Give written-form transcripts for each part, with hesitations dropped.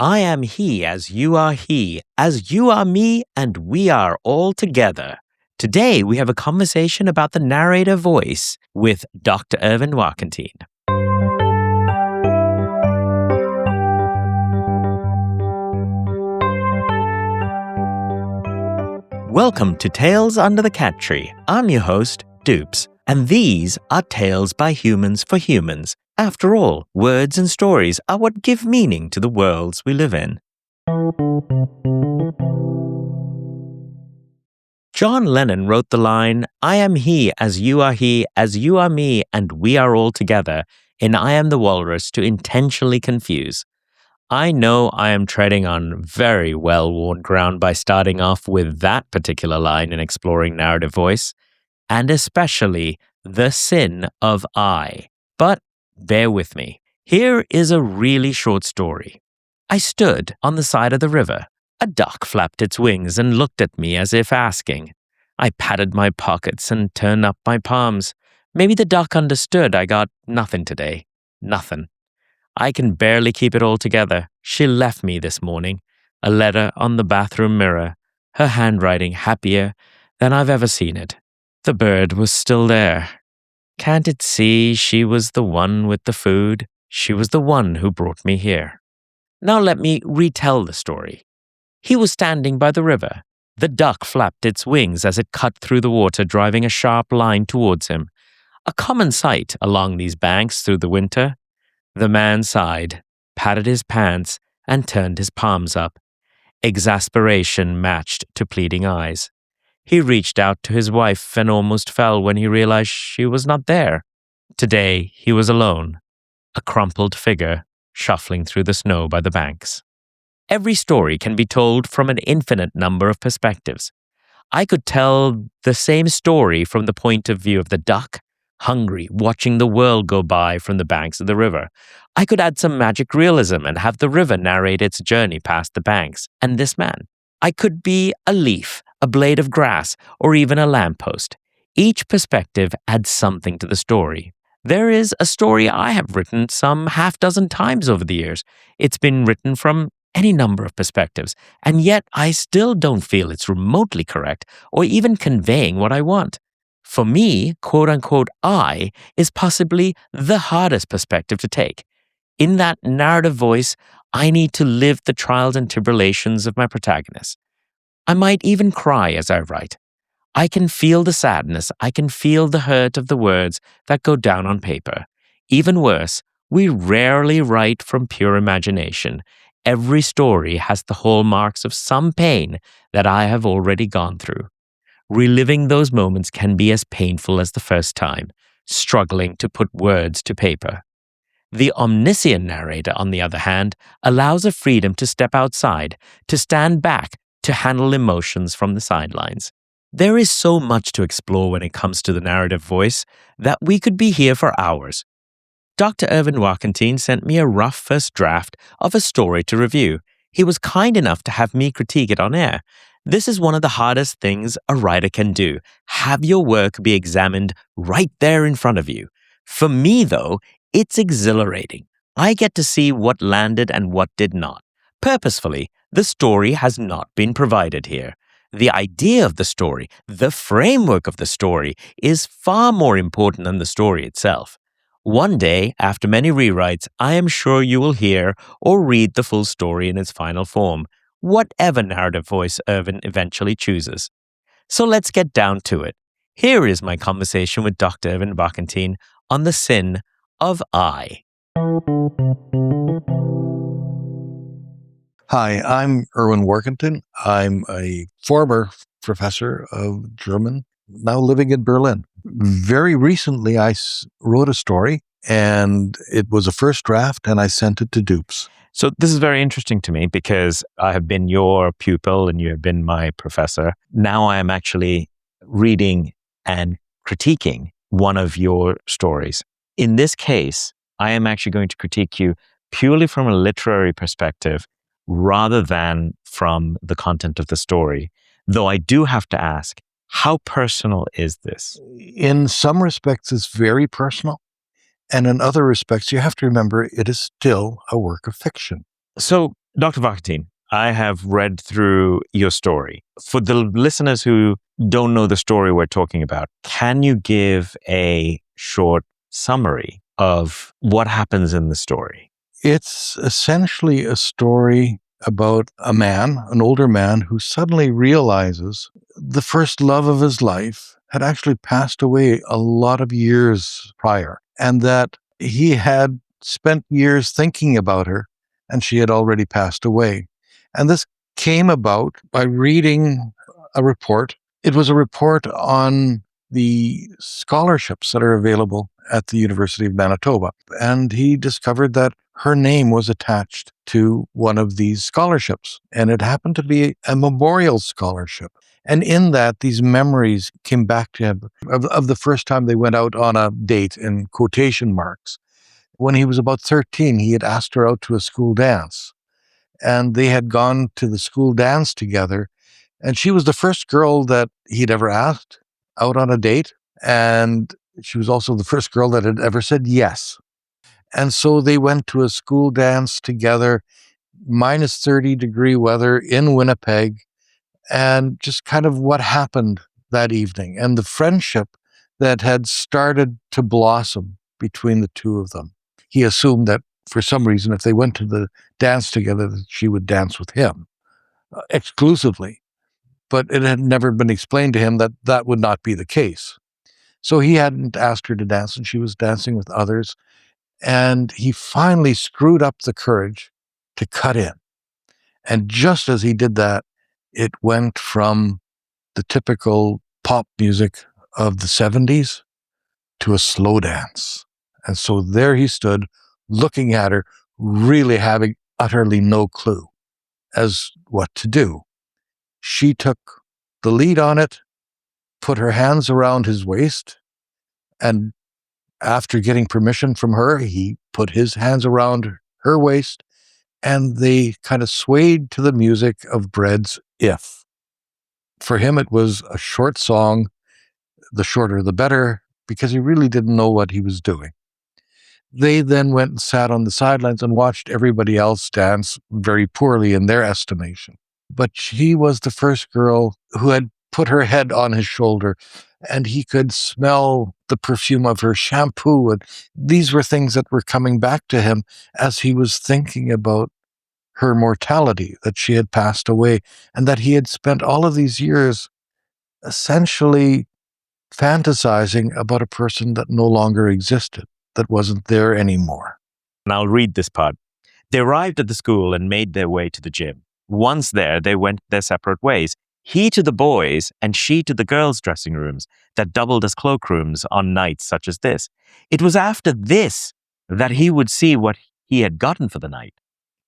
I am he as you are he, as you are me, and we are all together. Today we have a conversation about the narrator voice with Dr. Erwin Warkentin. Welcome to Tales Under the Cat Tree. I'm your host, Dupes, and these are tales by humans for humans. After all, words and stories are what give meaning to the worlds we live in. John Lennon wrote the line, I am he, as you are me, and we are all together, in I Am the Walrus to intentionally confuse. I know I am treading on very well-worn ground by starting off with that particular line in exploring narrative voice, and especially the sin of I. But bear with me. Here is a really short story. I stood on the side of the river. A duck flapped its wings and looked at me as if asking. I patted my pockets and turned up my palms. Maybe the duck understood I got nothing today. Nothing. I can barely keep it all together. She left me this morning. A letter on the bathroom mirror. Her handwriting happier than I've ever seen it. The bird was still there. Can't it see she was the one with the food? She was the one who brought me here. Now let me retell the story. He was standing by the river. The duck flapped its wings as it cut through the water, driving a sharp line towards him. A common sight along these banks through the winter. The man sighed, patted his pants, and turned his palms up. Exasperation matched to pleading eyes. He reached out to his wife and almost fell when he realized she was not there. Today, he was alone, a crumpled figure shuffling through the snow by the banks. Every story can be told from an infinite number of perspectives. I could tell the same story from the point of view of the duck, hungry, watching the world go by from the banks of the river. I could add some magic realism and have the river narrate its journey past the banks and this man. I could be a leaf, a blade of grass, or even a lamppost. Each perspective adds something to the story. There is a story I have written some half-dozen times over the years. It's been written from any number of perspectives, and yet I still don't feel it's remotely correct or even conveying what I want. For me, quote-unquote, I is possibly the hardest perspective to take. In that narrative voice, I need to live the trials and tribulations of my protagonist. I might even cry as I write. I can feel the sadness, I can feel the hurt of the words that go down on paper. Even worse, we rarely write from pure imagination. Every story has the hallmarks of some pain that I have already gone through. Reliving those moments can be as painful as the first time, struggling to put words to paper. The omniscient narrator, on the other hand, allows a freedom to step outside, to stand back, to handle emotions from the sidelines. There is so much to explore when it comes to the narrative voice that we could be here for hours. Dr. Erwin Warkentin sent me a rough first draft of a story to review. He was kind enough to have me critique it on air. This is one of the hardest things a writer can do. Have your work be examined right there in front of you. For me, though, it's exhilarating. I get to see what landed and what did not. Purposefully, the story has not been provided here. The idea of the story, the framework of the story, is far more important than the story itself. One day, after many rewrites, I am sure you will hear or read the full story in its final form, whatever narrative voice Erwin eventually chooses. So let's get down to it. Here is my conversation with Dr. Erwin Warkentin on the sin of I. Hi, I'm Erwin Warkentin. I'm a former professor of German, now living in Berlin. Very recently, I wrote a story, and it was a first draft, and I sent it to Dupes. So this is very interesting to me because I have been your pupil and you have been my professor. Now I am actually reading and critiquing one of your stories. In this case, I am actually going to critique you purely from a literary perspective rather than from the content of the story. Though I do have to ask, how personal is this? In some respects, it's very personal. And in other respects, you have to remember it is still a work of fiction. So Dr. Warkentin, I have read through your story. For the listeners who don't know the story we're talking about, can you give a short summary of what happens in the story? It's essentially a story about a man, an older man, who suddenly realizes the first love of his life had actually passed away a lot of years prior, and that he had spent years thinking about her, and she had already passed away. And this came about by reading a report. It was a report on the scholarships that are available at the University of Manitoba. And he discovered that her name was attached to one of these scholarships. And it happened to be a memorial scholarship. And in that, these memories came back to him of the first time they went out on a date, in quotation marks. When he was about 13, he had asked her out to a school dance. And they had gone to the school dance together. And she was the first girl that he'd ever asked out on a date. And she was also the first girl that had ever said yes. And so they went to a school dance together, minus 30-degree weather in Winnipeg, and just kind of what happened that evening and the friendship that had started to blossom between the two of them. He assumed that for some reason, if they went to the dance together, that she would dance with him exclusively. But it had never been explained to him that that would not be the case. So he hadn't asked her to dance, and she was dancing with others. And he finally screwed up the courage to cut in. And just as he did that, it went from the typical pop music of the 70s to a slow dance. And so there he stood, looking at her, really having utterly no clue as what to do. She took the lead on it, put her hands around his waist, and after getting permission from her, he put his hands around her waist, and they kind of swayed to the music of Bread's If. For him, it was a short song, the shorter the better, because he really didn't know what he was doing. They then went and sat on the sidelines and watched everybody else dance very poorly in their estimation. But she was the first girl who had put her head on his shoulder, and he could smell the perfume of her shampoo. And these were things that were coming back to him as he was thinking about her mortality, that she had passed away, and that he had spent all of these years essentially fantasizing about a person that no longer existed, that wasn't there anymore. And I'll read this part. They arrived at the school and made their way to the gym. Once there, they went their separate ways. He to the boys and she to the girls' dressing rooms that doubled as cloakrooms on nights such as this. It was after this that he would see what he had gotten for the night.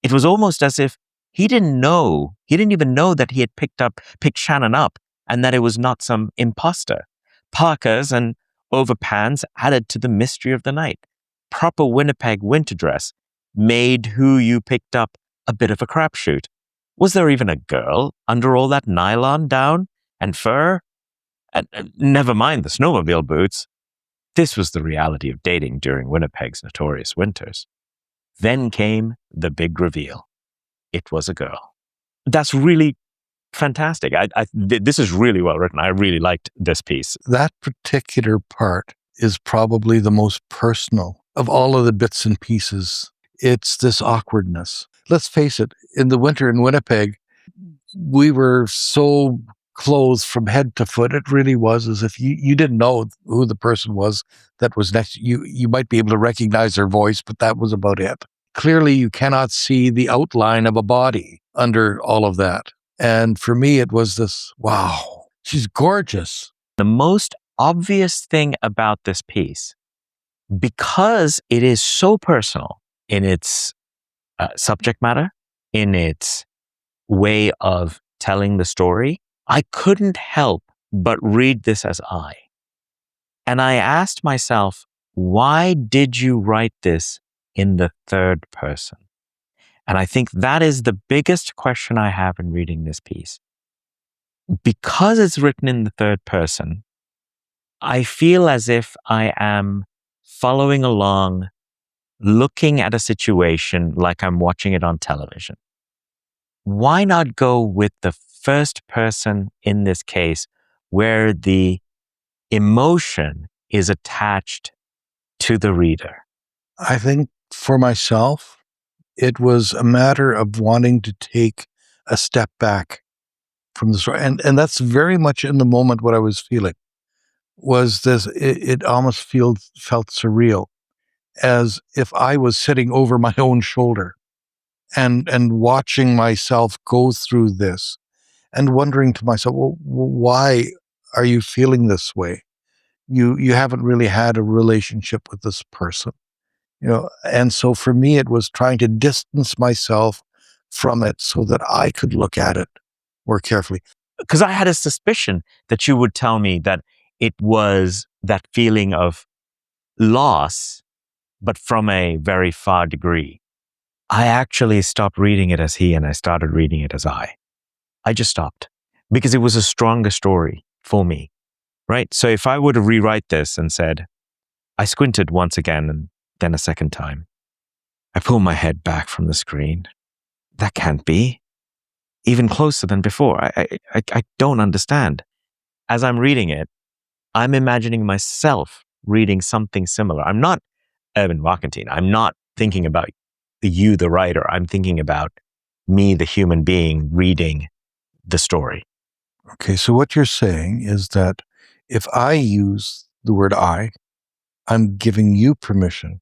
It was almost as if he didn't even know that he had picked Shannon up, and that it was not some imposter. Parkas and overpants added to the mystery of the night. Proper Winnipeg winter dress made who you picked up a bit of a crapshoot. Was there even a girl under all that nylon down and fur? And never mind the snowmobile boots. This was the reality of dating during Winnipeg's notorious winters. Then came the big reveal. It was a girl. That's really fantastic. This is really well written. I really liked this piece. That particular part is probably the most personal of all of the bits and pieces. It's this awkwardness. Let's face it, in the winter in Winnipeg, we were so clothed from head to foot. It really was as if you didn't know who the person was that was next to you. You might be able to recognize their voice, but that was about it. Clearly, you cannot see the outline of a body under all of that. And for me, it was this, wow, she's gorgeous. The most obvious thing about this piece, because it is so personal in its subject matter, in its way of telling the story, I couldn't help but read this as I. And I asked myself, why did you write this in the third person? And I think that is the biggest question I have in reading this piece. Because it's written in the third person, I feel as if I am following along, looking at a situation like I'm watching it on television. why not go with the first person in this case where the emotion is attached to the reader? I think for myself, it was a matter of wanting to take a step back from the story. And that's very much in the moment what I was feeling was this, it almost felt surreal, as if I was sitting over my own shoulder and watching myself go through this and wondering to myself, well, why are you feeling this way? You haven't really had a relationship with this person, and so for me it was trying to distance myself from it so that I could look at it more carefully. Because I had a suspicion that you would tell me that it was that feeling of loss, but from a very far degree. I actually stopped reading it as he and I started reading it as I. I just stopped because it was a stronger story for me, right? So if I were to rewrite this and said, I squinted once again and then a second time, I pulled my head back from the screen. That can't be. Even closer than before. I don't understand. As I'm reading it, I'm imagining myself reading something similar. I'm not Erwin Warkentin. I'm not thinking about you, the writer. I'm thinking about me, the human being, reading the story. Okay, so what you're saying is that if I use the word I'm giving you permission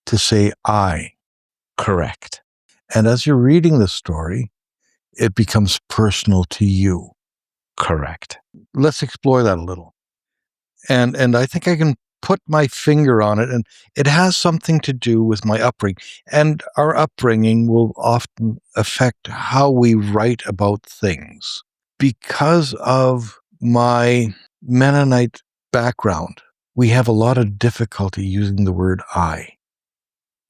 to say I. Correct. And as you're reading the story, it becomes personal to you. Correct. Let's explore that a little. And I think I can put my finger on it, and it has something to do with my upbringing. And our upbringing will often affect how we write about things. Because of my Mennonite background, we have a lot of difficulty using the word I.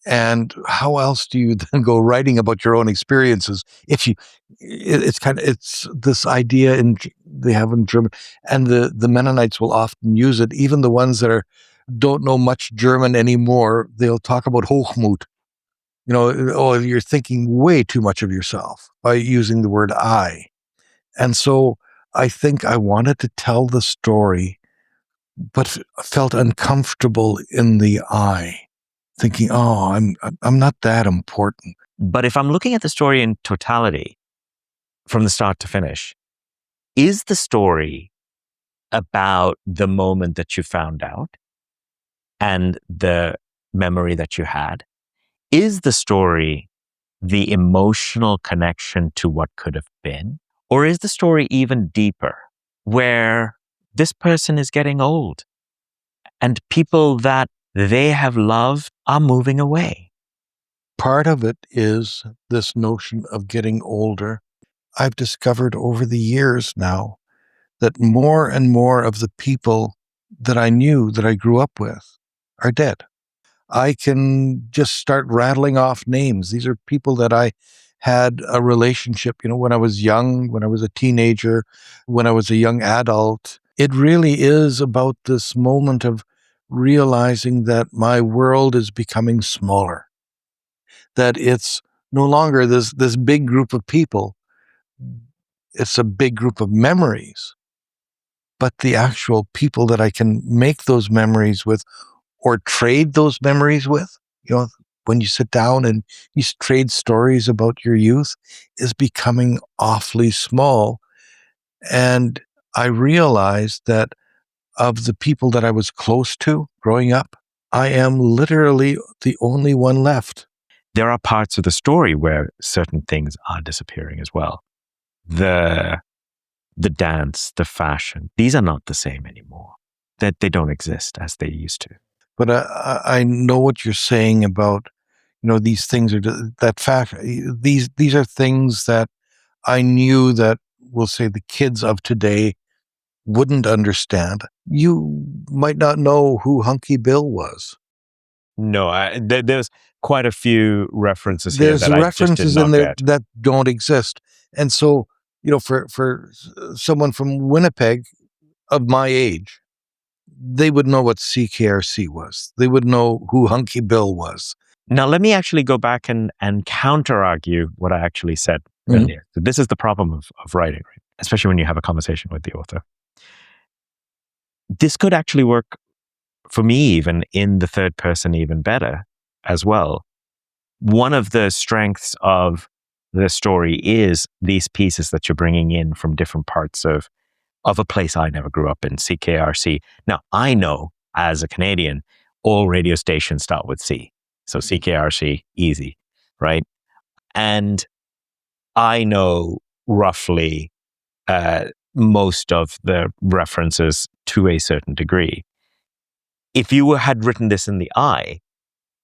And how else do you then go writing about your own experiences if it's this idea they have in German, and the Mennonites will often use it. Even the ones that don't know much German anymore, they'll talk about Hochmut. Oh, you're thinking way too much of yourself by using the word I. And so I think I wanted to tell the story, but felt uncomfortable in the I, thinking, oh, I'm not that important. But if I'm looking at the story in totality, from the start to finish, is the story about the moment that you found out and the memory that you had? Is the story the emotional connection to what could have been? Or is the story even deeper, where this person is getting old and people that they have loved are moving away? Part of it is this notion of getting older. I've discovered over the years now that more and more of the people that I knew, that I grew up with, are dead. I can just start rattling off names. These are people that I had a relationship, when I was young, when I was a teenager, when I was a young adult. It really is about this moment of realizing that my world is becoming smaller, that it's no longer this big group of people. It's a big group of memories, but the actual people that I can make those memories with or trade those memories with, when you sit down and you trade stories about your youth, is becoming awfully small. And I realized that of the people that I was close to growing up, I am literally the only one left. There are parts of the story where certain things are disappearing as well. The dance, the fashion, these are not the same anymore. That they don't exist as they used to. But I know what you're saying about, these things are that fact. These are things that I knew that, we'll say, the kids of today wouldn't understand. You might not know who Hunky Bill was. No, there's quite a few references here There's that I just did references in not there get. that don't exist. And so, for someone from Winnipeg of my age, they would know what CKRC was. They would know who Hunky Bill was. Now, let me actually go back and counter-argue what I actually said earlier. So this is the problem of writing, right? Especially when you have a conversation with the author. This could actually work for me even in the third person even better as well. One of the strengths of the story is these pieces that you're bringing in from different parts of a place I never grew up in, CKRC. Now, I know as a Canadian, all radio stations start with C. So CKRC, easy, right? And I know roughly most of the references to a certain degree. If you had written this in the I,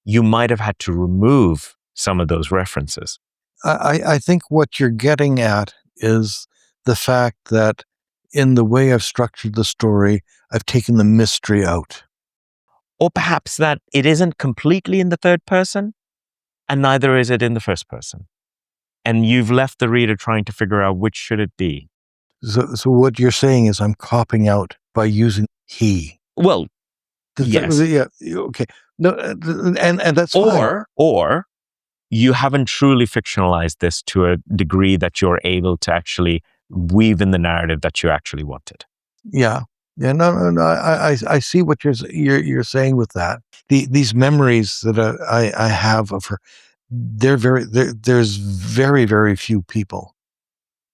you might have had to remove some of those references. I think what you're getting at is the fact that in the way I've structured the story, I've taken the mystery out. Or perhaps that it isn't completely in the third person, and neither is it in the first person. And you've left the reader trying to figure out which should it be. So what you're saying is I'm copping out by using he. Well, yes. Yeah, okay. No, and that's fine. Or you haven't truly fictionalized this to a degree that you're able to actually weave in the narrative that you actually wanted. Yeah. Yeah, no. I see what you're saying with that. These memories that I have of her, there's very, very few people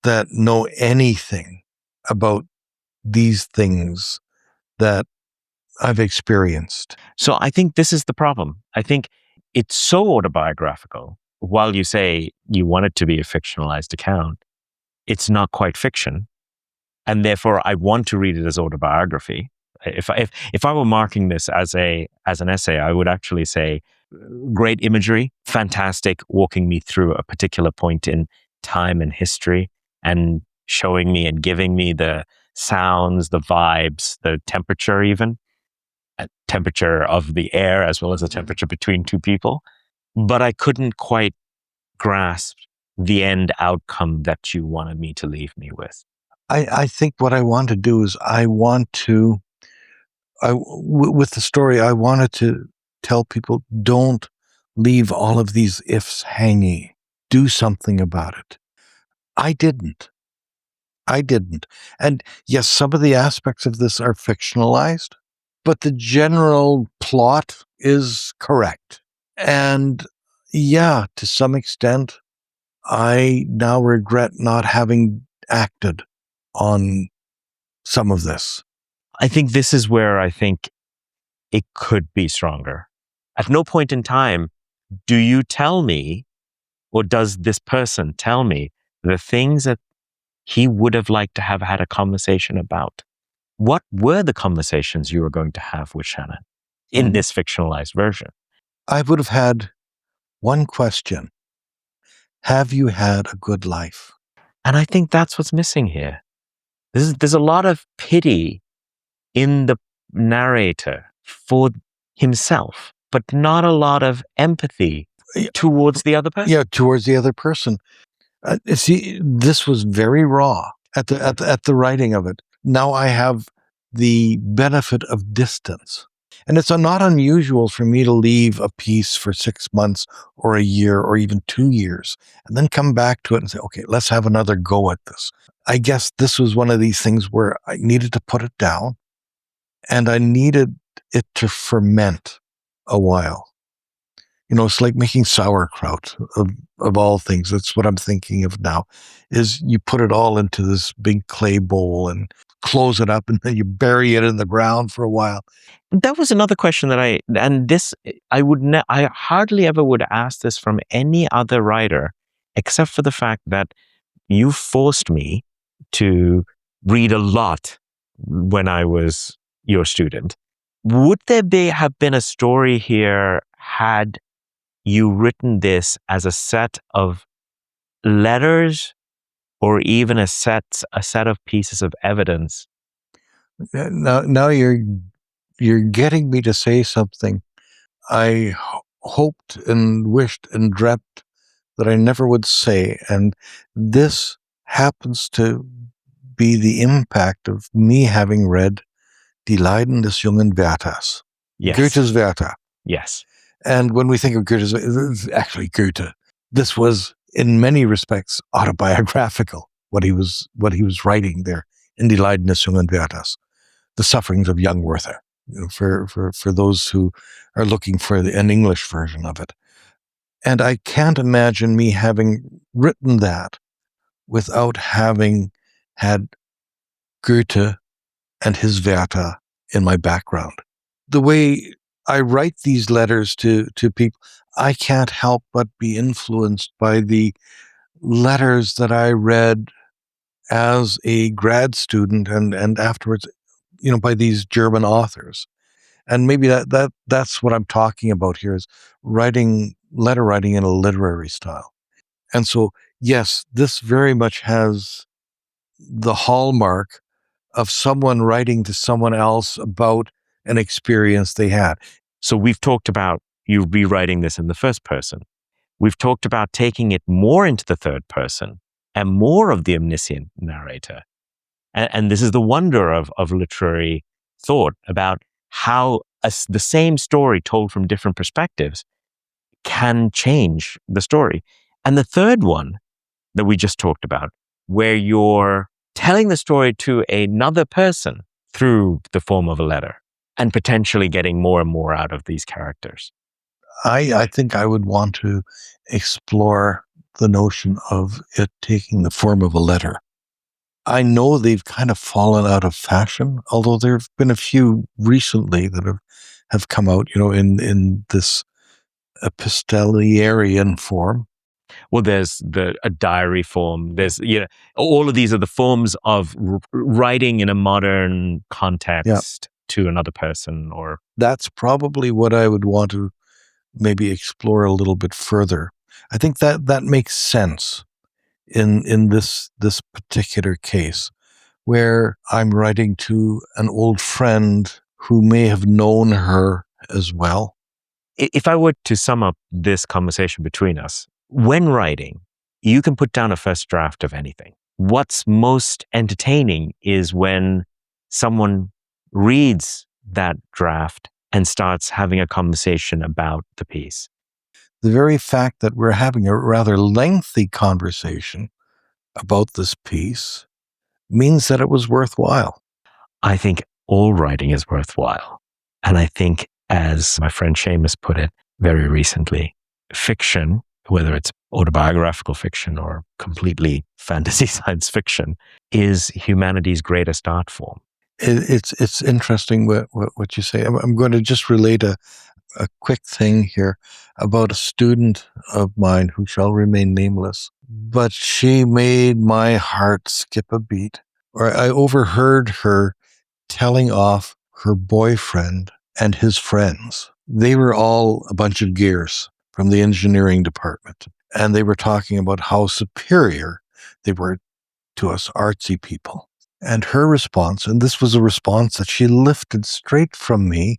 that know anything about these things that I've experienced. So I think this is the problem. I think it's so autobiographical. While you say you want it to be a fictionalized account, it's not quite fiction. And therefore, I want to read it as autobiography. If I were marking this as an essay, I would actually say great imagery, fantastic, walking me through a particular point in time and history, and showing me and giving me the sounds, the vibes, the temperature, even temperature of the air, as well as the temperature between two people. But I couldn't quite grasp the end outcome that you wanted me to leave me with. I think what I want to do is with the story, I wanted to tell people, don't leave all of these ifs hanging. Do something about it. I didn't. And yes, some of the aspects of this are fictionalized, but the general plot is correct. And yeah, to some extent, I now regret not having acted on some of this. I think this is where I think it could be stronger. At no point in time do you tell me, or does this person tell me, the things that he would have liked to have had a conversation about. What were the conversations you were going to have with Shannon in this fictionalized version? I would have had one question. Have you had a good life? And I think that's what's missing here. There's a lot of pity in the narrator for himself, but not a lot of empathy towards the other person. Yeah, towards the other person. See, this was very raw at the writing of it. Now I have the benefit of distance. And it's not unusual for me to leave a piece for 6 months or a year or even 2 years and then come back to it and say, okay, let's have another go at this. I guess this was one of these things where I needed to put it down and I needed it to ferment a while. You know, it's like making sauerkraut of all things. That's what I'm thinking of now, is you put it all into this big clay bowl and close it up and then you bury it in the ground for a while. That was another question that I hardly ever would ask this from any other writer, except for the fact that you forced me to read a lot when I was your student. Would there have been a story here had you written this as a set of letters or even a set of pieces of evidence? Now you're getting me to say something I hoped and wished and dreamt that I never would say. And this happens to be the impact of me having read Die Leiden des jungen Werthers. Yes. Goethe's Werther. Yes. And when we think of Goethe, it's actually Goethe. This was, in many respects, autobiographical, what he was writing there in Die Leidensjungen Werthers, the sufferings of young Werther, for those who are looking for an English version of it. And I can't imagine me having written that without having had Goethe and his Werther in my background. The way I write these letters to people, I can't help but be influenced by the letters that I read as a grad student and afterwards, by these German authors. And maybe that's what I'm talking about here, is letter writing in a literary style. And so, yes, this very much has the hallmark of someone writing to someone else about an experience they had. So we've talked about you rewriting this in the first person. We've talked about taking it more into the third person and more of the omniscient narrator. And this is the wonder of literary thought about how the same story told from different perspectives can change the story. And the third one that we just talked about, where you're telling the story to another person through the form of a letter and potentially getting more and more out of these characters. I think I would want to explore the notion of it taking the form of a letter. I know they've kind of fallen out of fashion, although there have been a few recently that have come out, in this epistolarian form. Well, there's a diary form. There's, all of these are the forms of writing in a modern context to another person. Or that's probably what I would want to maybe explore a little bit further. I think that makes sense in this particular case, where I'm writing to an old friend who may have known her as well. If I were to sum up this conversation between us, when writing, you can put down a first draft of anything. What's most entertaining is when someone reads that draft and starts having a conversation about the piece. The very fact that we're having a rather lengthy conversation about this piece means that it was worthwhile. I think all writing is worthwhile. And I think, as my friend Seamus put it very recently, fiction, whether it's autobiographical fiction or completely fantasy science fiction, is humanity's greatest art form. It's interesting what you say. I'm going to just relate a quick thing here about a student of mine who shall remain nameless, but she made my heart skip a beat. Or I overheard her telling off her boyfriend and his friends. They were all a bunch of gears from the engineering department, and they were talking about how superior they were to us artsy people. And her response, and this was a response that she lifted straight from me,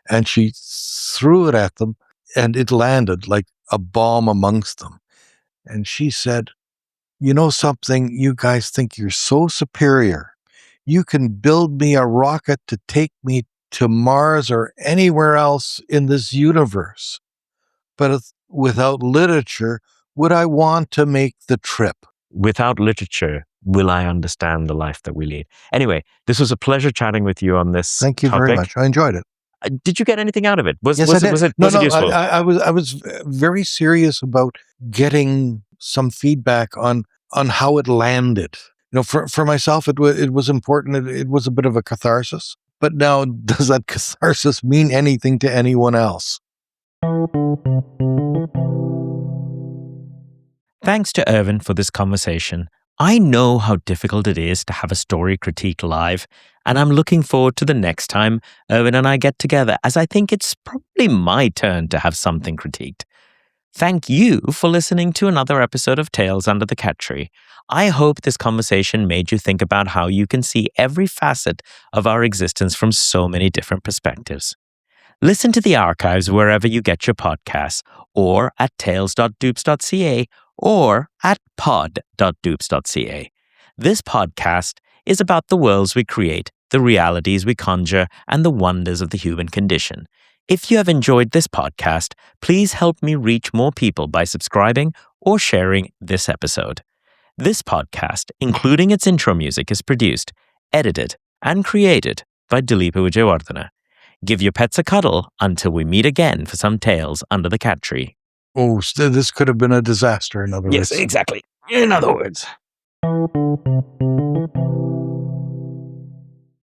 and she threw it at them, and it landed like a bomb amongst them. And she said, "You know something? You guys think you're so superior. You can build me a rocket to take me to Mars or anywhere else in this universe. But without literature, would I want to make the trip? Without literature, will I understand the life that we lead?" Anyway, this was a pleasure chatting with you on this Thank you very much. I enjoyed it. Did you get anything out of it? Yes, I did. Was it useful? I was very serious about getting some feedback on how it landed. For myself, it was important. It was a bit of a catharsis. But now, does that catharsis mean anything to anyone else? Thanks to Erwin for this conversation. I know how difficult it is to have a story critique live, and I'm looking forward to the next time Erwin and I get together, as I think it's probably my turn to have something critiqued. Thank you for listening to another episode of Tales Under the Cat Tree. I hope this conversation made you think about how you can see every facet of our existence from so many different perspectives. Listen to the archives wherever you get your podcasts, or at tales.dupes.ca, or at pod.dupes.ca. This podcast is about the worlds we create, the realities we conjure, and the wonders of the human condition. If you have enjoyed this podcast, please help me reach more people by subscribing or sharing this episode. This podcast, including its intro music, is produced, edited, and created by Duleepa Wijayawardhana. Give your pets a cuddle until we meet again for some tales under the cat tree. Oh, this could have been a disaster, in other words. Yes, exactly. In other words.